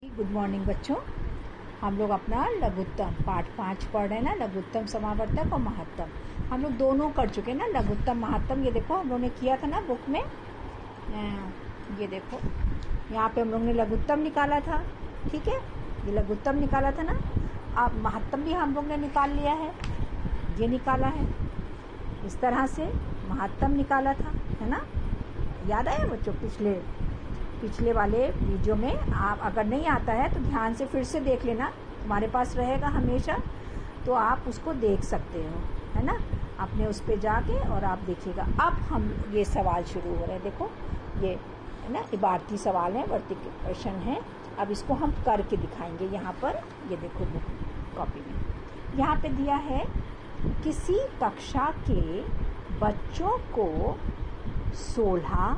Good morning बच्चों। हम लोग अपना लघुत्तम पाठ 5 पढ़ रहे हैं ना, लघुत्तम समावर्तक और महत्तम। हम लोग दोनों कर चुके हैं ना, लघुत्तम महत्तम। ये देखो हम लोग ने किया था ना बुक में, ये देखो यहाँ पे हम लोग ने लघुत्तम निकाला था। ठीक है, ये लघुत्तम निकाला था ना। अब महत्तम भी हम लोग ने निकाल लिया है, ये निकाला है। इस तरह से महत्तम निकाला था, है ना। याद आया बच्चों? पिछले वाले वीडियो में आप अगर नहीं आता है तो ध्यान से फिर से देख लेना, तुम्हारे पास रहेगा हमेशा, तो आप उसको देख सकते हो, है ना। अपने उस पे जाके और आप देखिएगा। अब हम ये सवाल शुरू हो रहे हैं, देखो ये है ना, इबारती सवाल है, वर्ती क्वेश्चन है। अब इसको हम करके दिखाएंगे। यहाँ पर ये देखो बुक कॉपी में यहाँ पे दिया है, किसी कक्षा के बच्चों को 16,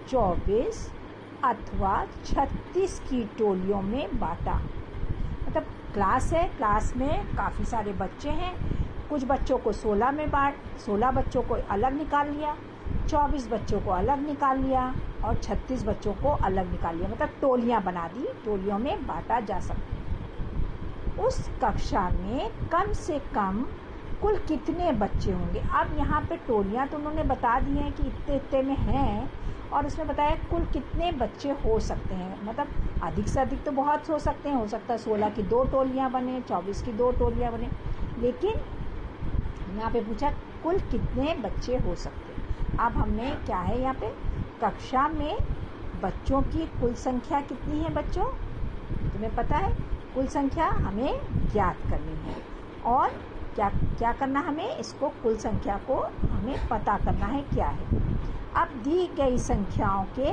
24 अथवा 36 की टोलियों में बांटा। मतलब क्लास है, क्लास में काफ़ी सारे बच्चे हैं। कुछ बच्चों को 16 बच्चों को अलग निकाल लिया, 24 बच्चों को अलग निकाल लिया और 36 बच्चों को अलग निकाल लिया। मतलब टोलियां बना दी, टोलियों में बांटा जा सकता। उस कक्षा में कम से कम कुल कितने बच्चे होंगे? अब यहाँ पे टोलियां तो उन्होंने बता दी हैं कि इतने इतने में हैं, और उसमें बताया कुल कितने बच्चे हो सकते हैं। मतलब अधिक से अधिक तो बहुत हो सकते हैं, हो सकता है 16 की 2 टोलियां बने, 24 की 2 टोलियां बने, लेकिन यहाँ पे पूछा कुल कितने बच्चे हो सकते हैं। अब हमने क्या है यहाँ पे, कक्षा में बच्चों की कुल संख्या कितनी है बच्चों? तुम्हें पता है कुल संख्या हमें ज्ञात करनी है, और क्या करना हमें, इसको कुल संख्या को हमें पता करना है क्या है। अब दी गई संख्याओं के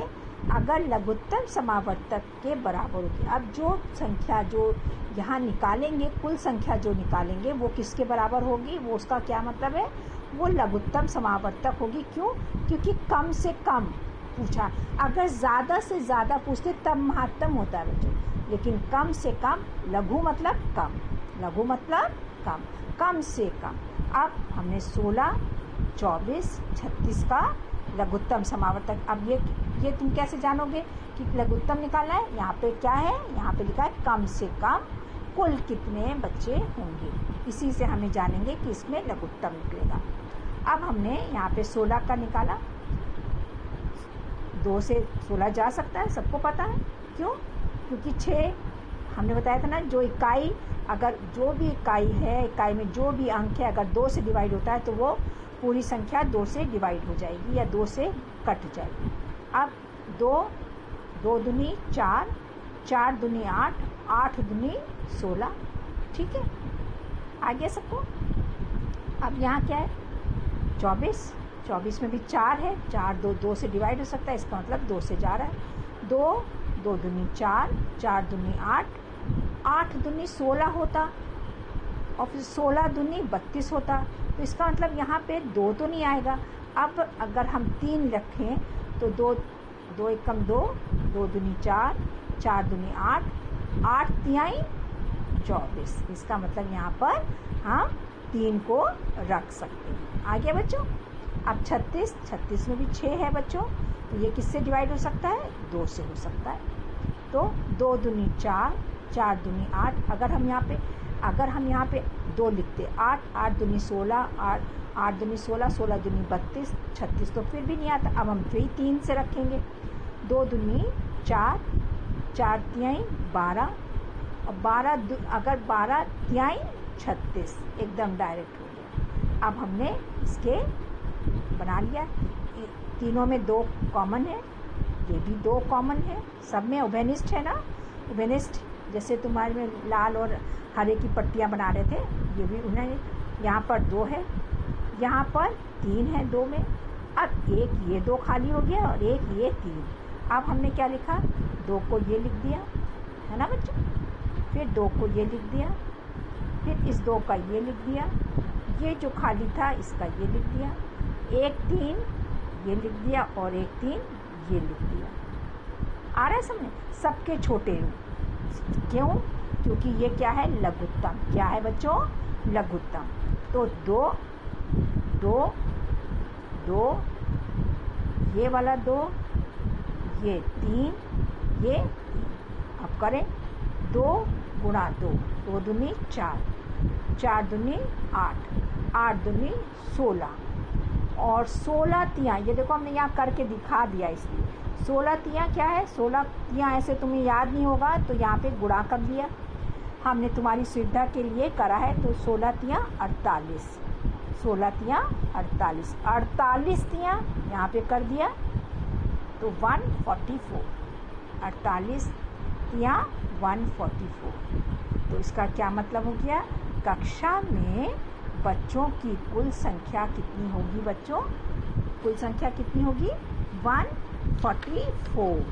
अगर लघुत्तम समावर्तक के बराबर होगी, अब जो संख्या जो यहाँ निकालेंगे, कुल संख्या जो निकालेंगे वो किसके बराबर होगी? वो उसका क्या मतलब है, वो लघुत्तम समावर्तक होगी। क्यों? क्योंकि कम से कम पूछा। अगर ज़्यादा से ज़्यादा पूछते तब महत्तम होता है बच्चों, लेकिन कम से कम, लघु मतलब कम, लघु मतलब कम, कम से कम। अब हमने 16, 24, 36 का लघुत्तम समावर्तक। अब ये तुम कैसे जानोगे कि लघुत्तम निकालना है? यहाँ पे क्या है, यहाँ पे लिखा है कम से कम कुल कितने बच्चे होंगे। इसी से हमें जानेंगे कि इसमें लघुत्तम निकलेगा। अब हमने यहाँ पे 16 का निकाला, 2 से 16 जा सकता है, सबको पता है। क्यों? क्योंकि 6 हमने बताया था ना, जो इकाई, अगर जो भी इकाई है, इकाई में जो भी अंक है, अगर 2 से डिवाइड होता है तो वो पूरी संख्या 2 से डिवाइड हो जाएगी या 2 से कट जाएगी। अब 2 दूनी 4, 4 दूनी 8, 8 दूनी 16। ठीक है, आ गया सबको। अब यहाँ क्या है, 24 में भी 4 है, 4 2 से डिवाइड हो सकता है, इसका मतलब 2 से जा रहा है। 2 दूनी 4, 4 दूनी 8, 8 दूनी 16 होता, और फिर 16 दूनी 32 होता। तो इसका मतलब यहाँ पे 2 तो नहीं आएगा। अब अगर हम 3 रखें तो 2 एकम 2, 2 दूनी 4, 4 दूनी 8, 8 तिहाई 24। इसका मतलब यहाँ पर हम 3 को रख सकते हैं। आ गया बच्चों। अब 36 में भी 6 है बच्चों, तो ये किससे डिवाइड हो सकता है? 2 से हो सकता है। तो 2 दूनी 4, 4 दूनी 8। अगर हम यहाँ पे 2 लिखते, 8 दूनी 16, 8 दूनी 16, 16 दूनी 32, 36 तो फिर भी नहीं आता। अब हम फिर 3 से रखेंगे, 2 दूनी 4, 4 तिहाई 12, और 12 तिहाई 36, एकदम डायरेक्ट हो गया। अब हमने इसके बना लिया, तीनों में 2 कॉमन है, ये भी 2 कॉमन है, सब में उभयनिष्ठ है ना। उभयनिष्ठ जैसे तुम्हारे में लाल और हरे की पट्टियां बना रहे थे, ये भी उन्हें, यहाँ पर 2 है, यहाँ पर 3 है 2 में। अब एक ये 2 खाली हो गया और एक ये 3। अब हमने क्या लिखा, 2 को ये लिख दिया, है ना बच्चों, फिर 2 को ये लिख दिया, फिर इस 2 का ये लिख दिया, ये जो खाली था इसका ये लिख दिया, एक 3 ये लिख दिया और एक 3 ये लिख दिया। आ रहा है समझ? सबके छोटे रूप। क्यों? क्योंकि ये क्या है, लघुत्तम। क्या है बच्चों? लघुत्तम। तो 2 ये वाला 2, ये 3, ये 3। अब करें 2 गुणा 2, 2 दूनी 4, 4 दूनी 8, 8 दूनी 16 और 16 तियाँ, ये देखो हमने यहाँ करके दिखा दिया इसलिए 16 तियाँ क्या है, 16 तियाँ ऐसे तुम्हें याद नहीं होगा तो यहाँ पे गुणा कर दिया हमने तुम्हारी सुविधा के लिए करा है। तो 16 तियाँ 48, 16 तियाँ 48, 48 तियाँ यहाँ पे कर दिया तो 144, 48 तियाँ 144। तो इसका क्या मतलब हो गया, कक्षा में बच्चों की कुल संख्या कितनी होगी, बच्चों कुल संख्या कितनी होगी 144,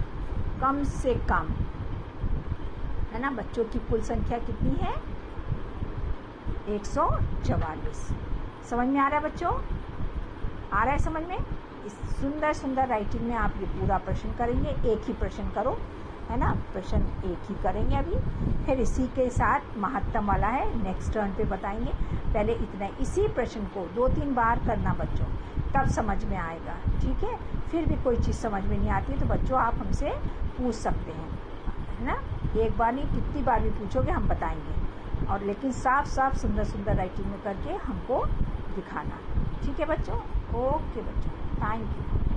कम से कम, है ना। बच्चों की कुल संख्या कितनी है 144। समझ में आ रहा है बच्चों, आ रहा है समझ में। इस सुंदर सुंदर राइटिंग में आप ये पूरा प्रश्न करेंगे, एक ही प्रश्न करो, है ना, प्रश्न एक ही करेंगे अभी। फिर इसी के साथ महत्तम वाला है, नेक्स्ट टर्न पे बताएंगे। पहले इतना, इसी प्रश्न को 2-3 बार करना बच्चों, तब समझ में आएगा, ठीक है। फिर भी कोई चीज़ समझ में नहीं आती है तो बच्चों आप हमसे पूछ सकते हैं, है ना। एक बार नहीं, कितनी बार भी पूछोगे हम बताएंगे, और लेकिन साफ साफ सुंदर सुंदर राइटिंग में करके हमको दिखाना, ठीक है बच्चों। ओके बच्चों, थैंक यू।